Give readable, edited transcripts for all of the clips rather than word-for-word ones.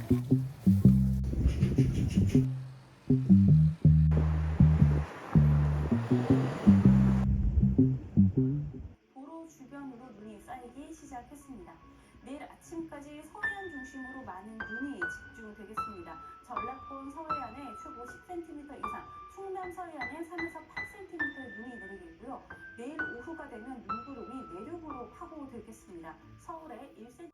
도로 주변으로 눈이 쌓이기 시작했습니다. 내일 아침까지 서해안 중심으로 많은 눈이 집중되겠습니다. 전라권 서해안에 최고 10cm 이상, 충남 서해안에 3에서 8cm의 눈이 내리겠고요. 내일 오후가 되면 눈구름이 내륙으로 파고들겠습니다. 서울에 1cm.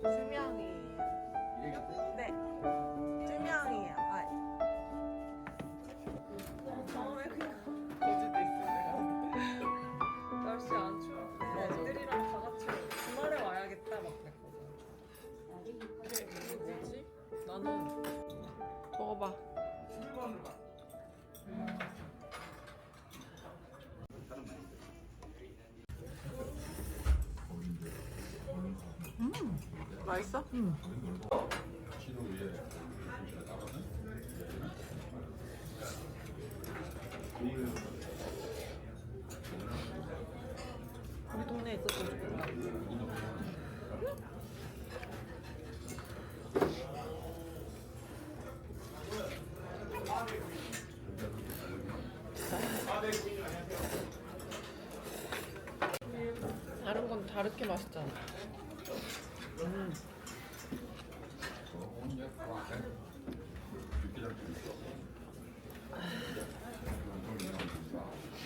두 명이에요. 네, 두 명이에요. 처음에 그냥 거제도 있어요. 날씨 안 추운데 애들이랑 다 같이 주말에 와야겠다 막 그랬거든. 근데 이게 뭐지? 나는 먹어봐. 맛있어? 응. 우리 동네에 있었던 좋겠다. 다른 건 다르게 맛있잖아.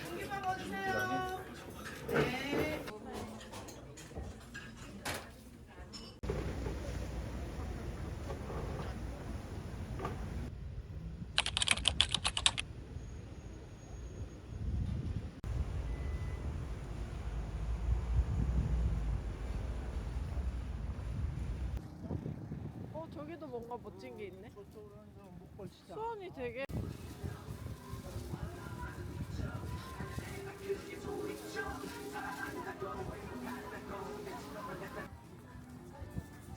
고기만 넣어주세요. 네. 저기도 뭔가 멋진 게 있네. 수원이 되게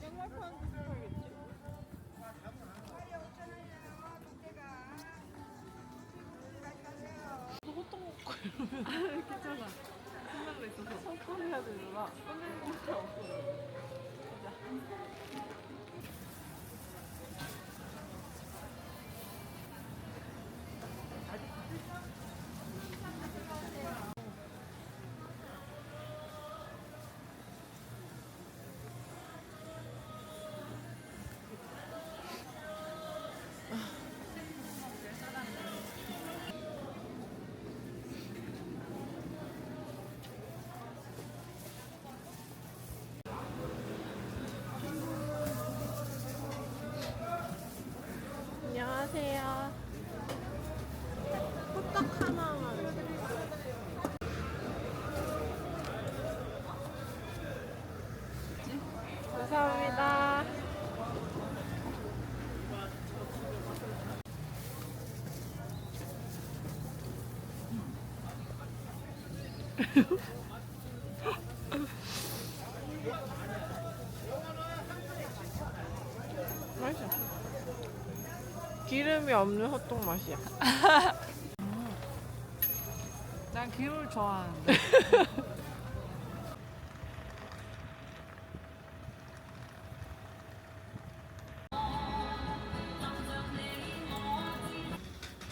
생각하는 듯 하겠지? 호떡 먹고 이러면 괜찮아. 생각을 있어서 선권해야 되잖아. 꺼내는 게 없어. 가자. 안녕하세요. 호떡 하나만. 감사합니다. 맛있어. 기름이 없는 호떡 맛이야. 난 기름을 좋아하는데.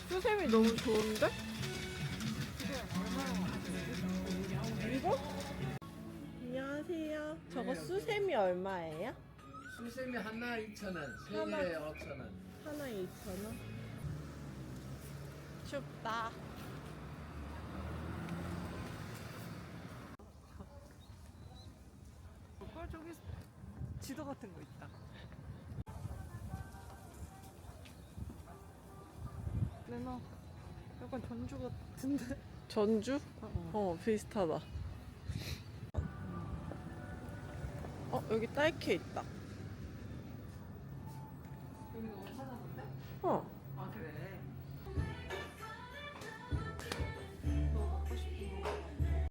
수세미 너무 좋은데? 이거? 안녕하세요. 저거 수세미 얼마예요? 수세미 하나 2,000원, 세 하나. 개에 5,000원. 하나 2,000원. 춥다. 저기 지도 같은 거 있다. 내나 약간 전주 같은데? 전주? 어. 비슷하다. 여기 딸기 있다. 여기 너무 찾아본데? 어. 아 그래? 너 먹고 싶은 거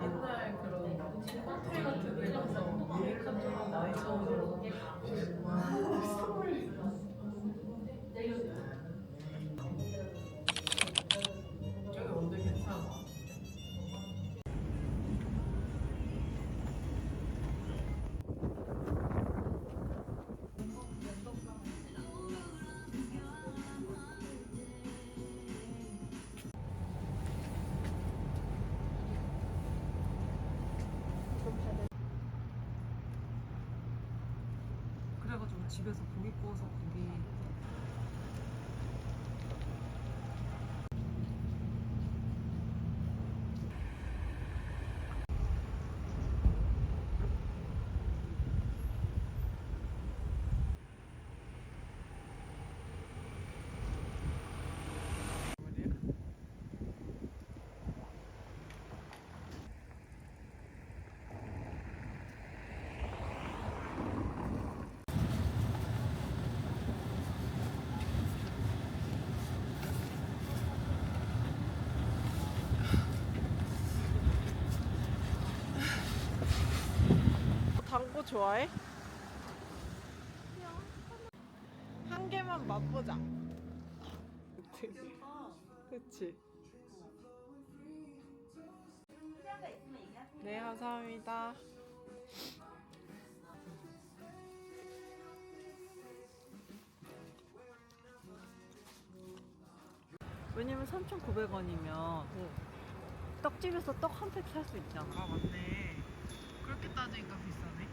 옛날 그런 호텔 같은 데 가서 아메리카노 와인처럼 여기 온도 괜찮아. 그래가지고 집에서 고기 구워서 고기 당고 좋아해? 한 개만 맛보자. 그치? 네, 감사합니다. 왜냐면 3,900원이면 떡집에서 떡 한 팩 살 수 있잖아. 아, 맞네. 그렇게 따지니까 비싸네.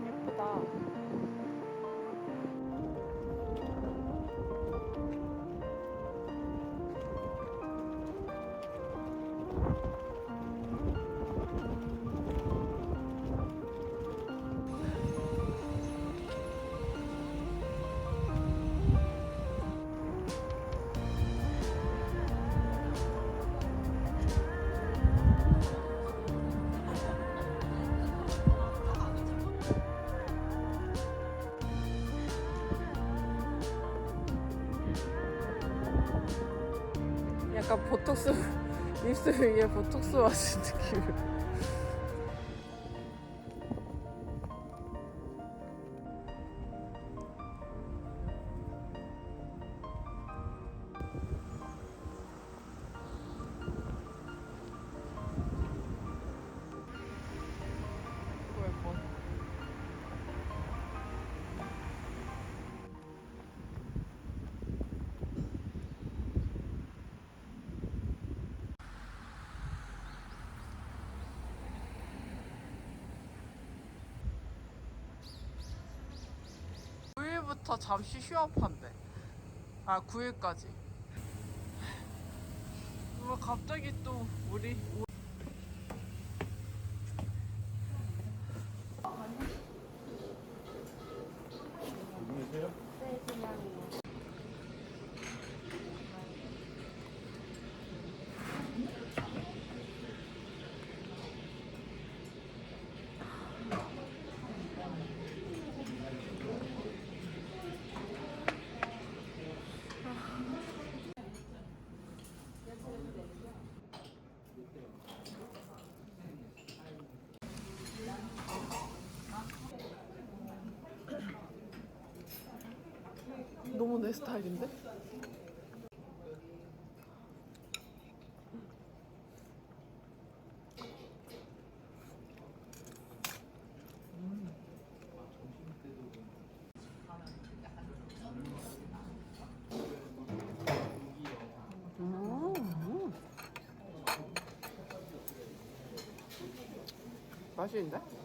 예쁘다. 약간 보톡스 입술 위에 보톡스 맞은 느낌. 예뻐. 부터 잠시 휴업한대. 아, 9일까지. 왜 갑자기 또 우리 내 스타일인데? 맛있는데?